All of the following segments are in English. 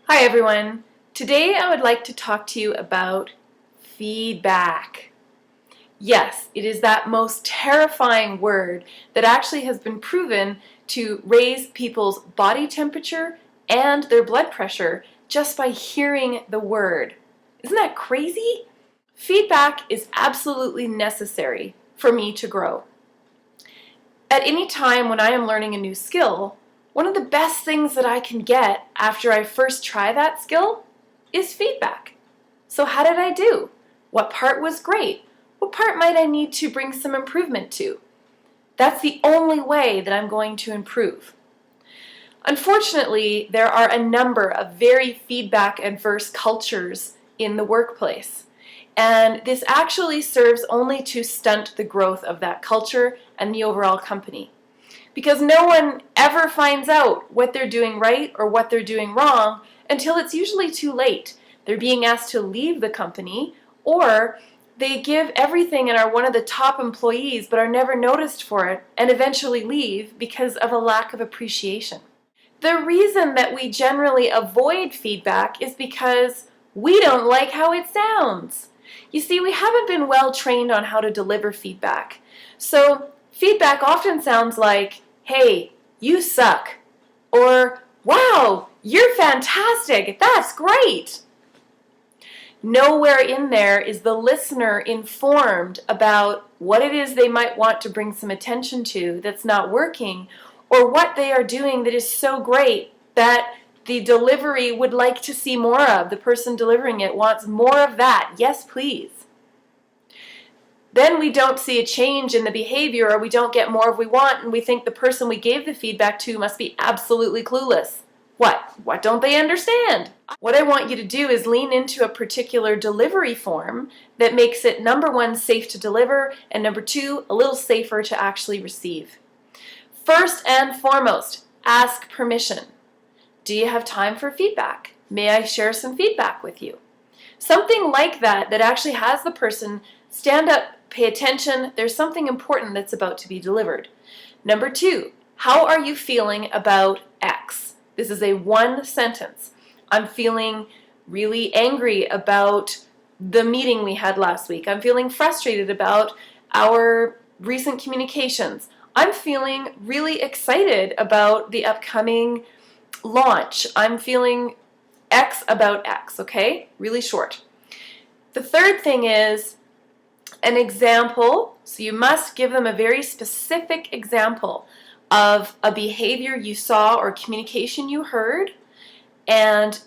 Hi everyone. Today I would like to talk to you about feedback. Yes, it is that most terrifying word that actually has been proven to raise people's body temperature and their blood pressure just by hearing the word. Isn't that crazy? Feedback is absolutely necessary for me to grow. At any time when I am learning a new skill, one of the best things that I can get after I first try that skill is feedback. So how did I do? What part was great? What part might I need to bring some improvement to? That's the only way that I'm going to improve. Unfortunately, there are a number of very feedback-adverse cultures in the workplace. And this actually serves only to stunt the growth of that culture and the overall company. Because no one ever finds out what they're doing right or what they're doing wrong until it's usually too late. They're being asked to leave the company, or they give everything and are one of the top employees but are never noticed for it and eventually leave because of a lack of appreciation. The reason that we generally avoid feedback is because we don't like how it sounds. You see, we haven't been well trained on how to deliver feedback. So feedback often sounds like, "Hey, you suck," or "Wow, you're fantastic, that's great." Nowhere in there is the listener informed about what it is they might want to bring some attention to that's not working, or what they are doing that is so great that the delivery would like to see more of. The person delivering it wants more of that. Yes, please. Then we don't see a change in the behavior, or we don't get more of what we want, and we think the person we gave the feedback to must be absolutely clueless. What don't they understand? What I want you to do is lean into a particular delivery form that makes it, number one, safe to deliver, and number two, a little safer to actually receive. First and foremost, ask permission. Do you have time for feedback? May I share some feedback with you? Something like that actually has the person stand up, pay attention, there's something important that's about to be delivered. Number two, how are you feeling about X? This is a one sentence. I'm feeling really angry about the meeting we had last week. I'm feeling frustrated about our recent communications. I'm feeling really excited about the upcoming launch. I'm feeling X about X, okay? Really short. The third thing is an example. So you must give them a very specific example of a behavior you saw or communication you heard, and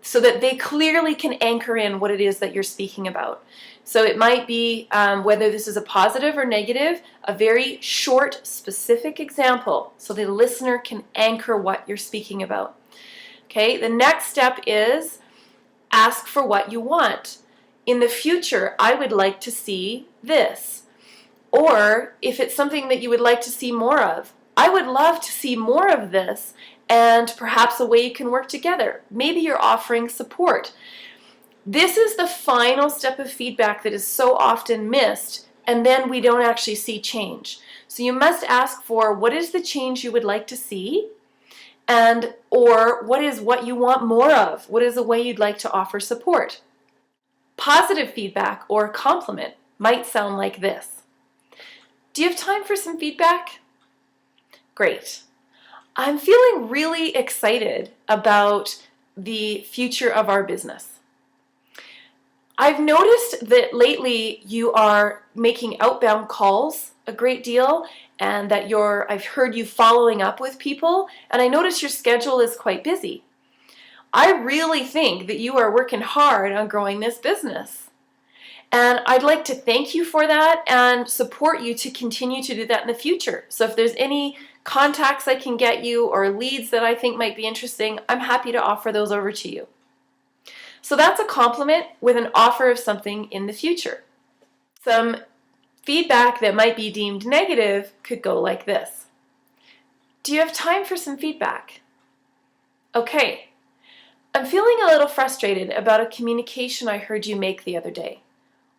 so that they clearly can anchor in what it is that you're speaking about. So it might be, whether this is a positive or negative, a very short, specific example so the listener can anchor what you're speaking about. Okay, the next step is ask for what you want. In the future, I would like to see this. Or if it's something that you would like to see more of, I would love to see more of this, and perhaps a way you can work together. Maybe you're offering support. This is the final step of feedback that is so often missed, and then we don't actually see change. So you must ask for what is the change you would like to see, and or what is what you want more of? What is the way you'd like to offer support? Positive feedback or compliment might sound like this. Do you have time for some feedback? Great. I'm feeling really excited about the future of our business. I've noticed that lately you are making outbound calls a great deal, and that I've heard you following up with people, and I notice your schedule is quite busy. I really think that you are working hard on growing this business. And I'd like to thank you for that and support you to continue to do that in the future. So if there's any contacts I can get you or leads that I think might be interesting, I'm happy to offer those over to you. So that's a compliment with an offer of something in the future. Some feedback that might be deemed negative could go like this. Do you have time for some feedback? Okay. I'm feeling a little frustrated about a communication I heard you make the other day.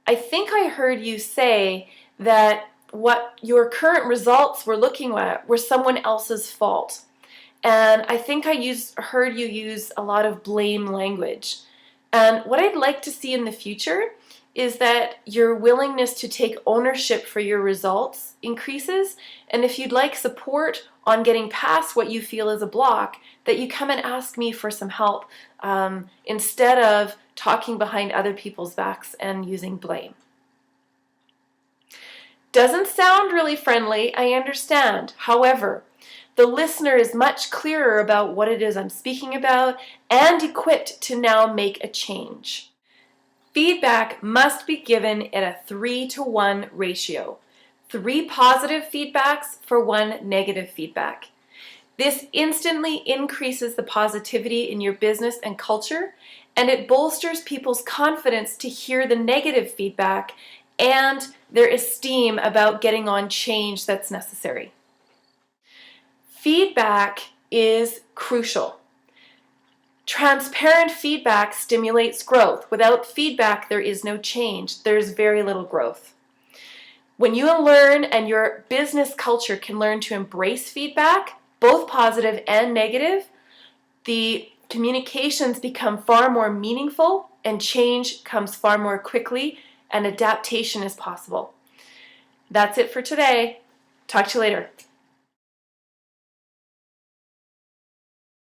I think I heard you say that what your current results were looking at were someone else's fault. And I think I heard you use a lot of blame language. And what I'd like to see in the future is that your willingness to take ownership for your results increases. And if you'd like support on getting past what you feel is a block, that you come and ask me for some help instead of talking behind other people's backs and using blame. Doesn't sound really friendly, I understand. However, the listener is much clearer about what it is I'm speaking about and equipped to now make a change. Feedback must be given at a 3-to-1 ratio. 3 positive feedbacks for 1 negative feedback. This instantly increases the positivity in your business and culture, and it bolsters people's confidence to hear the negative feedback and their esteem about getting on change that's necessary. Feedback is crucial. Transparent feedback stimulates growth. Without feedback, there is no change. There's very little growth. When you learn and your business culture can learn to embrace feedback, both positive and negative, the communications become far more meaningful and change comes far more quickly and adaptation is possible. That's it for today. Talk to you later.